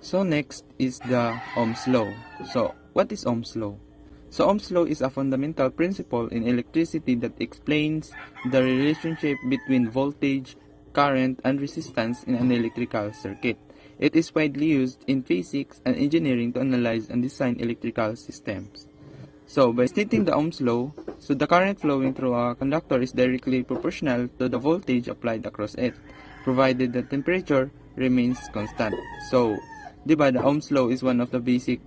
So next is the Ohm's law. So what is Ohm's law? So Ohm's law is a fundamental principle in electricity that explains the relationship between voltage, current, and resistance in an electrical circuit. It is widely used in physics and engineering to analyze and design electrical systems. So by stating the Ohm's law, so the current flowing through a conductor is directly proportional to the voltage applied across it, provided the temperature remains constant. So, di ba, the Ohm's law is one of the basic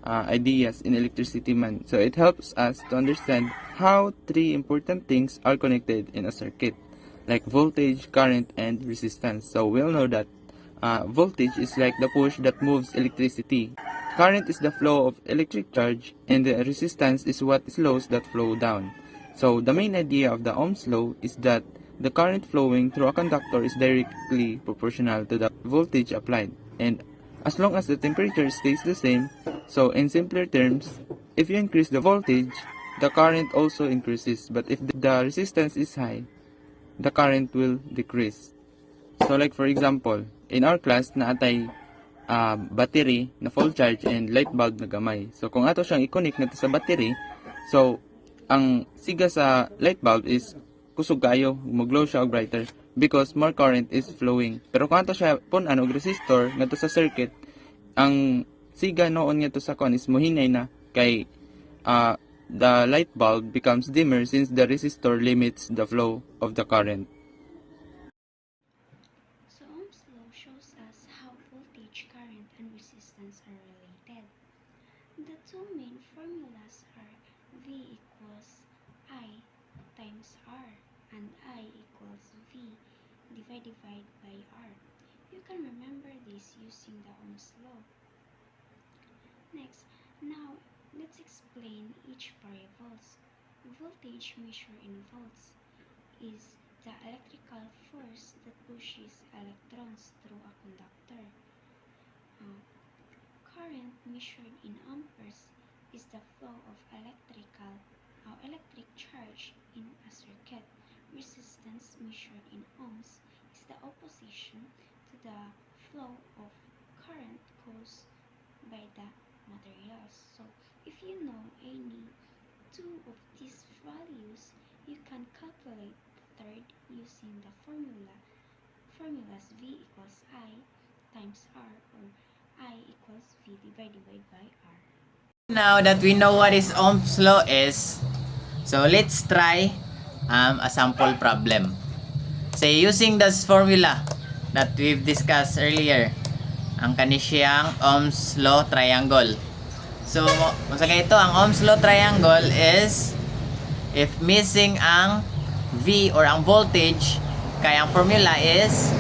ideas in electricity man. So it helps us to understand how three important things are connected in a circuit, like voltage, current, and resistance. So we all know that voltage is like the push that moves electricity. Current is the flow of electric charge, and the resistance is what slows that flow down. So the main idea of the Ohm's law is that the current flowing through a conductor is directly proportional to the voltage applied, and as long as the temperature stays the same. So in simpler terms, if you increase the voltage, the current also increases, but if the resistance is high, the current will decrease. So like for example, in our class na atay battery na full charge and light bulb na gamay. So kung ato siyang i-connect nato sa battery, so ang siga sa light bulb is kusog kayo, mag-glow siya og brighter because more current is flowing. Pero kung ato siya pun-an og resistor ngadto sa circuit, ang siga noon nga to sa kon is mohinay na kay the light bulb becomes dimmer since the resistor limits the flow of the current. So Ohm's law shows us how voltage, current, and resistance are related. The two main formulas are V equals I times R and I equals V divided by R. You can remember this using the Ohm's law. Next, now let's explain each variables. Voltage measured in volts is the electrical force that pushes electrons through a conductor. Current measured in amperes is the flow of electric charge in a circuit. Resistance measured in ohms is the opposition to the flow of current caused by the materials. So if you know any two of these values, you can calculate the third using the formulas V equals I times R or I equals V divided by R. Now that we know what is Ohm's law is, so let's try a sample problem. Say using this formula that we've discussed earlier, ang kaniyang Ohm's law triangle. So, kung sa ito, ang Ohm's law triangle is if missing ang V or ang voltage, kaya ang formula is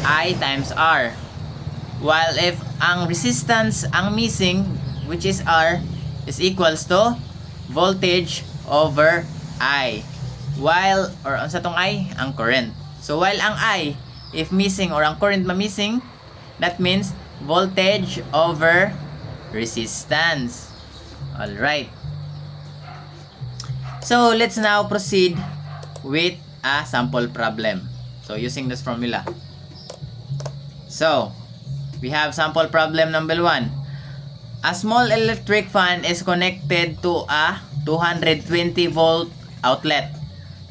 I times R. While if ang resistance ang missing, which is R, is equals to voltage over I. While, or ang sa tong I, ang current. So, while ang I, if missing or ang current ma-missing, that means voltage over resistance. Alright. So, let's now proceed with a sample problem. So, using this formula. So, we have sample problem number 1. A small electric fan is connected to a 220 volt outlet.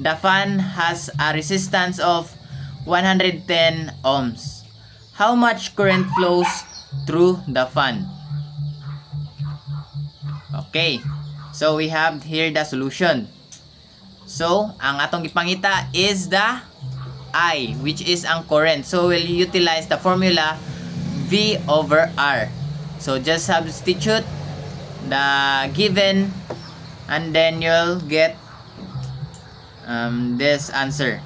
The fan has a resistance of 110 ohms. How much current flows through the fan? Okay. So we have here the solution. So ang atong ipangita is the I, which is ang current. So we'll utilize the formula V over R. So just substitute the given and then you'll get this answer,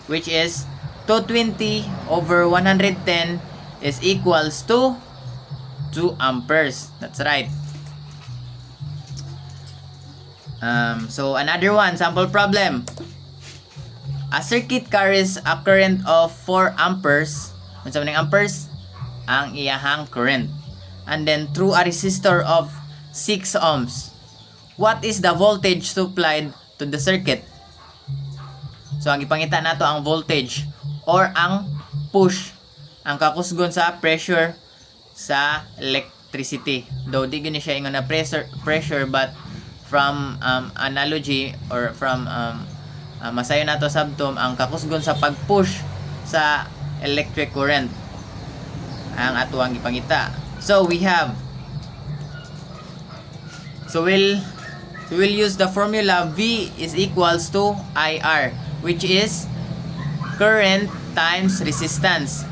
which is 220 over 110 is equals to 2 amperes. That's right. So another one, sample problem. A circuit carries a current of 4 amperes. Unsa man ang amperes? Ang iyahang current. And then through a resistor of 6 ohms. What is the voltage supplied to the circuit? So ang ipangita nato ang voltage or ang push, ang kakusgon sa pressure sa electricity. Though di gani siya ingon na pressure but from analogy or from masayo nato sabtom ang kakusgon sa pag-push sa electric current ang ato ang ipangita. So we'll use the formula V is equals to IR, which is current times resistance.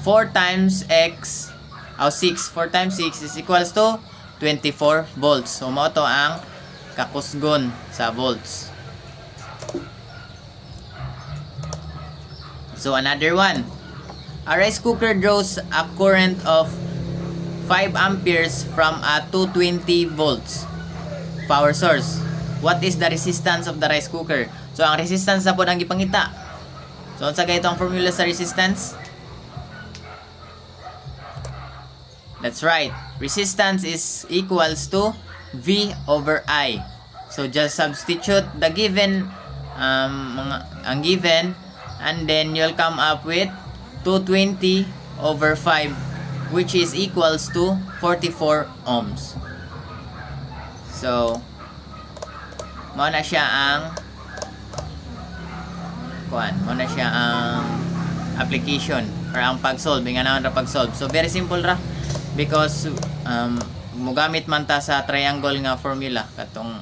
4 times X 4 times 6 is equals to 24 volts. So mo to ang kakusgon sa volts. So another one. A rice cooker draws a current of 5 amperes from a 220 volts power source. What is the resistance of the rice cooker? So ang resistance na po ang gipangita. So unsa kay itong formula sa resistance? That's right. Resistance is equals to V over I. So just substitute the given ang given and then you'll come up with 220 over 5, which is equals to 44 ohms. So mao na siya ang application or ang pag-solve, nga naman ra pag-solve. So very simple ra because mogamit man ta sa triangle nga formula katong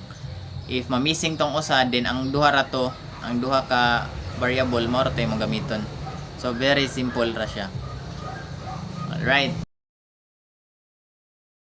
if ma-missing tong usa then ang duha ra to, ang duha ka variable mo ra tay mo gamiton. So very simple ra siya. All right.